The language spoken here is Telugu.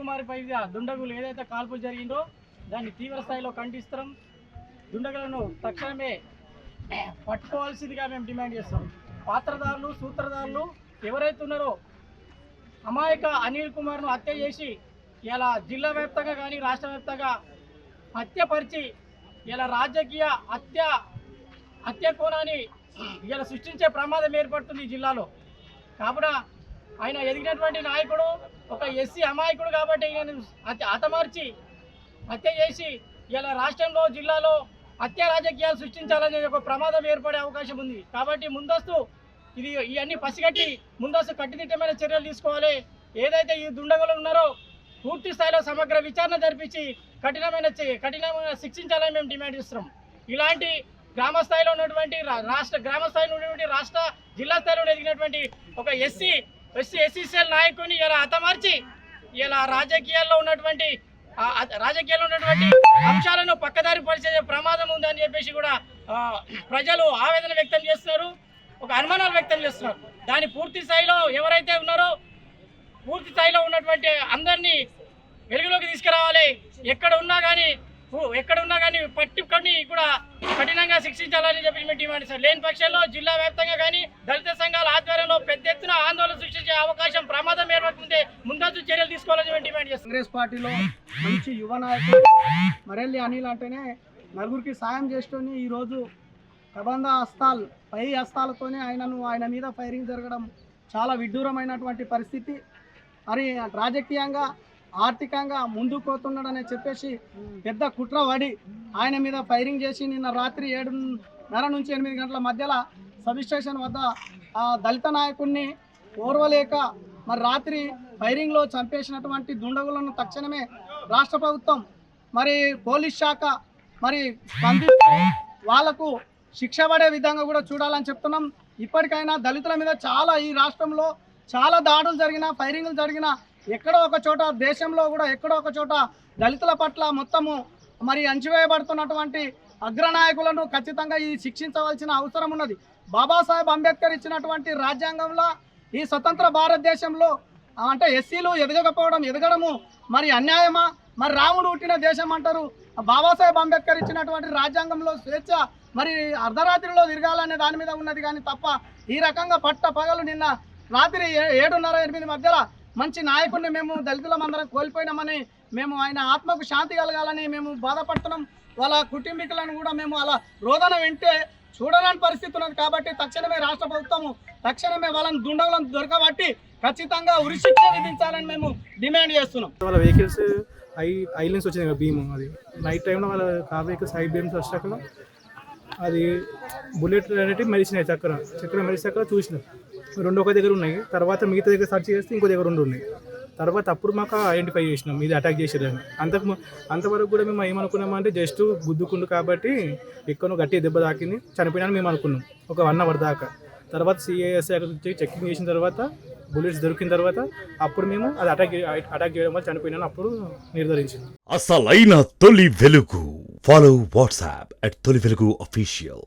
కుమార్పై దుండగులు ఏదైతే కాల్పులు జరిగిందో దాన్ని తీవ్ర స్థాయిలో ఖండిస్తున్నాం. దుండగులను తక్షణమే పట్టుకోవాల్సిందిగా మేము డిమాండ్ చేస్తాం. పాత్రదారులు సూత్రధారులు ఎవరైతే ఉన్నారో అమాయక అనిల్ కుమార్ను హత్య చేసి ఇలా జిల్లా వ్యాప్తంగా కానీ రాష్ట్ర వ్యాప్తంగా హత్యపరిచి ఇలా రాజకీయ హత్య కోణాన్ని ఇలా సృష్టించే ప్రమాదం ఏర్పడుతుంది ఈ జిల్లాలో. కావున ఆయన ఎదిగినటువంటి నాయకుడు ఒక ఎస్సీ అమాయకుడు కాబట్టి హతమార్చి హత్య చేసి ఇలా రాష్ట్రంలో జిల్లాలో హత్య రాజకీయాలు సృష్టించాలనే ఒక ప్రమాదం ఏర్పడే అవకాశం ఉంది. కాబట్టి ముందస్తు ఇవన్నీ పసిగట్టి ముందస్తు కట్టుదిట్టమైన చర్యలు తీసుకోవాలి. ఏదైతే ఈ దుండగులు ఉన్నారో పూర్తి స్థాయిలో సమగ్ర విచారణ జరిపించి కఠినమైన శిక్షించాలని మేము డిమాండ్ చేస్తున్నాం. ఇలాంటి గ్రామ స్థాయిలో ఉన్నటువంటి రాష్ట్ర జిల్లా స్థాయిలో ఎదిగినటువంటి ఒక ఎస్సీసీఎల్ నాయకుని ఇలా హతమార్చి ఇలా రాజకీయాల్లో ఉన్నటువంటి అంశాలను పక్కదారి పరిచే ప్రమాదం ఉందని చెప్పేసి కూడా ప్రజలు ఆవేదన వ్యక్తం చేస్తున్నారు, ఒక అనుమానాలు వ్యక్తం చేస్తున్నారు. దాని పూర్తి స్థాయిలో ఎవరైతే ఉన్నారో పూర్తి స్థాయిలో ఉన్నటువంటి అందరినీ వెలుగులోకి తీసుకురావాలి. ఎక్కడ ఉన్నా కానీ పట్టుకొని కూడా కఠినంగా శిక్షించాలని చెప్పి మేము డిమాండ్ చేస్తాం. లేని పక్షంలో జిల్లా వ్యాప్తంగా కానీ దళిత సంఘాల ఆధ్వర్యంలో పెద్ద ఎత్తున ఆందోళన సృష్టించే అవకాశం ప్రమాదం ఏర్పడుతుంటే ముందస్తు చర్యలు తీసుకోవాలని మేము డిమాండ్ చేస్తాం. కాంగ్రెస్ పార్టీలో మంచి యువ నాయకుడు మరెల్లి అనిల్ అంటేనే నలుగురికి సాయం చేసుకొని ఈరోజు ప్రబంధ పై హస్తాలతోనే ఆయన మీద ఫైరింగ్ జరగడం చాలా విడ్డూరమైనటువంటి పరిస్థితి. మరి రాజకీయంగా ఆర్థికంగా ముందుకు పోతున్నాడని చెప్పేసి పెద్ద కుట్ర పడి ఆయన మీద ఫైరింగ్ చేసి నిన్న రాత్రి 7:30 నుంచి 8 గంటల మధ్యలో సబ్ స్టేషన్ వద్ద ఆ దళిత నాయకుడిని ఓర్వలేక మరి రాత్రి ఫైరింగ్లో చంపేసినటువంటి దుండగులను తక్షణమే రాష్ట్ర ప్రభుత్వం మరి పోలీస్ శాఖ మరి స్పందిస్తూ వాళ్లకు శిక్ష పడే విధంగా కూడా చూడాలని చెప్తున్నాం. ఇప్పటికైనా దళితుల మీద ఈ రాష్ట్రంలో చాలా దాడులు జరిగిన ఫైరింగ్లు జరిగిన ఎక్కడో ఒక చోట దేశంలో కూడా ఎక్కడో ఒక చోట దళితుల పట్ల మొత్తము మరి అంచివేయబడుతున్నటువంటి అగ్రనాయకులను ఖచ్చితంగా శిక్షించవలసిన అవసరం ఉన్నది. బాబాసాహెబ్ అంబేద్కర్ ఇచ్చినటువంటి రాజ్యాంగంలో ఈ స్వతంత్ర భారతదేశంలో అంటే ఎస్సీలు ఎదగడము మరి అన్యాయమా? మరి రాముడు పుట్టిన దేశం అంటారు. బాబాసాహెబ్ అంబేద్కర్ ఇచ్చినటువంటి రాజ్యాంగంలో స్వేచ్ఛ మరి అర్ధరాత్రిలో తిరగాలనే దాని మీద ఉన్నది కానీ తప్ప ఈ రకంగా పగలు నిన్న రాత్రి 7:30-8 మధ్యలో మంచి నాయకుడిని మేము దళితులమందరం కోల్పోయినామని మేము ఆయన ఆత్మకు శాంతి కలగాలని మేము బాధపడుతున్నాం. వాళ్ళ కుటుంబీకులను కూడా మేము అలా రోదన వింటే చూడలేని పరిస్థితి ఉన్నది. కాబట్టి తక్షణమే రాష్ట్ర ప్రభుత్వము వాళ్ళని దుండగులను దొరకబట్టి ఖచ్చితంగా ఉరిశిక్ష విధించాలని మేము డిమాండ్ చేస్తున్నాం. వాళ్ళ వెహికల్స్ ఐలెన్స్ వచ్చింది కదా భీము, అది నైట్ టైంలో వాళ్ళ కార్ వెహికల్స్ హై బీమ్స్ వచ్చాక అది బుల్లెట్ అనేటివి మెరిసినాయి, చక్కెర మెరిసాక చూసినాం. 2 ఒక దగ్గర ఉన్నాయి, తర్వాత మిగతా దగ్గర సర్చ్ చేస్తే ఇంకో దగ్గర 2 ఉన్నాయి. తర్వాత అప్పుడు మాకు ఐడెంటిఫై చేసినాం ఇది అటాక్ చేసేదని. అంతవరకు కూడా మేము ఏమనుకున్నామంటే జస్ట్ గుద్దుకుండు కాబట్టి ఎక్కడో గట్టి దెబ్బ తాకింది చనిపోయినాను మేము అనుకున్నాం ఒక 1 అవర్ దాకా. తర్వాత సిఐఎస్ చెక్కింగ్ చేసిన తర్వాత బుల్లెట్స్ దొరికిన తర్వాత అప్పుడు మేము అది అటాక్ చేయడం వల్ల చనిపోయినాను అప్పుడు నిర్ధారించింది. అసలైన తొలి వెలుగు. ఫాలో వాట్సాప్ @తొలి వెలుగు official.